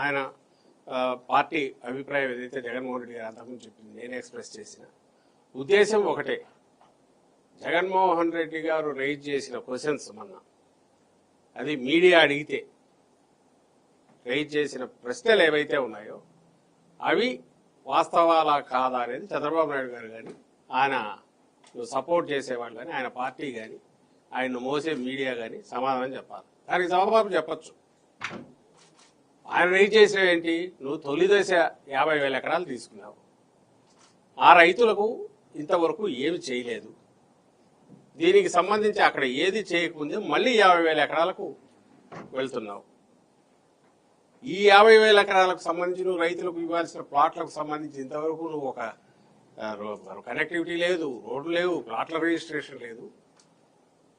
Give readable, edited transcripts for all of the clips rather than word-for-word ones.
ఆయన పార్టీ అభిప్రాయం ఏదైతే జగన్మోహన్ రెడ్డి గారు అంతకుముందు చెప్పింది నేను ఎక్స్ప్రెస్ చేసిన ఉద్దేశం ఒకటే. జగన్మోహన్ రెడ్డి గారు రైజ్ చేసిన క్వశ్చన్స్ మొన్న అది మీడియా అడిగితే రైజ్ చేసిన ప్రశ్నలు ఏవైతే ఉన్నాయో అవి వాస్తవాలా కాదా అనేది చంద్రబాబు నాయుడు గారు కానీ ఆయన సపోర్ట్ చేసేవాళ్ళు కానీ ఆయన పార్టీ కానీ ఆయన్ను మోసే మీడియా కానీ సమాధానం చెప్పాలి. దానికి జవాబు చెప్పచ్చు. ఆయన రైజ్ చేసిన ఏంటి, నువ్వు తొలి దశ 50,000 ఎకరాలు తీసుకున్నావు, ఆ రైతులకు ఇంతవరకు ఏమి చేయలేదు, దీనికి సంబంధించి అక్కడ ఏది చేయకముందే మళ్ళీ 50,000 ఎకరాలకు వెళ్తున్నావు. ఈ 50,000 ఎకరాలకు సంబంధించి నువ్వు రైతులకు ఇవ్వాల్సిన ప్లాట్లకు సంబంధించి ఇంతవరకు నువ్వు ఒక కనెక్టివిటీ లేదు, రోడ్లు లేవు, ప్లాట్ల రిజిస్ట్రేషన్ లేదు.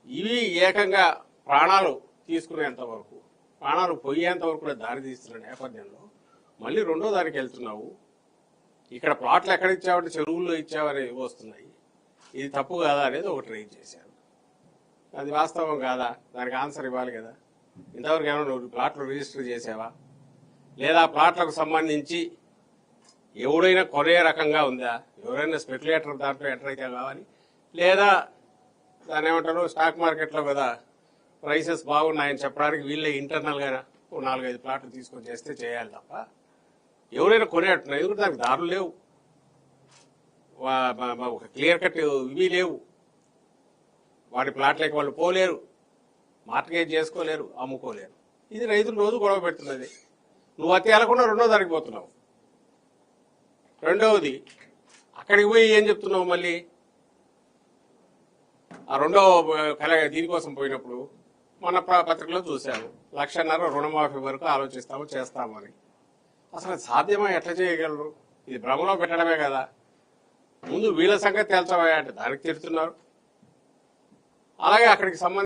ఇవి ఏకంగా ప్రాణాలు తీసుకునేంత వరకు, ప్రాణాలు పోయేంత వరకు కూడా దారి తీస్తున్న నేపథ్యంలో మళ్ళీ రెండో దానికి వెళ్తున్నావు. ఇక్కడ ప్లాట్లు ఎక్కడ ఇచ్చావంటే చెరువుల్లో ఇచ్చావని వస్తున్నాయి. ఇది తప్పు కాదా అనేది ఒకటి రైజ్ చేశారు. అది వాస్తవం కాదా, దానికి ఆన్సర్ ఇవ్వాలి కదా. ఇంతవరకు ఏమైనా నువ్వు ప్లాట్లు రిజిస్టర్ చేసావా, లేదా ప్లాట్లకు సంబంధించి ఎవడైనా కొనే రకంగా ఉందా, ఎవరైనా స్పెక్యులేటర్ దాంట్లో ఎంటర్ అయితే కావాలి, లేదా దాని ఏమంటారు స్టాక్ మార్కెట్లో కదా ప్రైసెస్ బాగున్నాయని చెప్పడానికి వీళ్ళే ఇంటర్నల్గా 4-5 ప్లాట్లు తీసుకొని చేస్తే చేయాలి తప్ప ఎవరైనా కొనేట్టున్నారు. ఎందుకంటే దానికి దారులు లేవు, ఒక క్లియర్ కట్ ఇవి లేవు. వాటి ప్లాట్లకి వాళ్ళు పోలేరు, మార్కెట్ చేసుకోలేరు, అమ్ముకోలేరు. ఇది రైతులు రోజు గొడవ పెడుతున్నది. నువ్వు అతి వెళ్లకుండా రెండో దానికి పోతున్నావు. రెండవది అక్కడికి పోయి ఏం చెప్తున్నావు, మళ్ళీ ఆ రెండో దీనికోసం పోయినప్పుడు మన పత్రికలో చూశాము 1,50,000 రుణమాఫీ వరకు ఆలోచిస్తాము చేస్తామని. అసలు సాధ్యమా, ఎట్లా చేయగలరు? ఇది భ్రమలో పెట్టడమే కదా. ముందు వీళ్ళ సంగతి తేల్చవా అంటే దానికి తిడుతున్నారు. అలాగే అక్కడికి సంబంధించి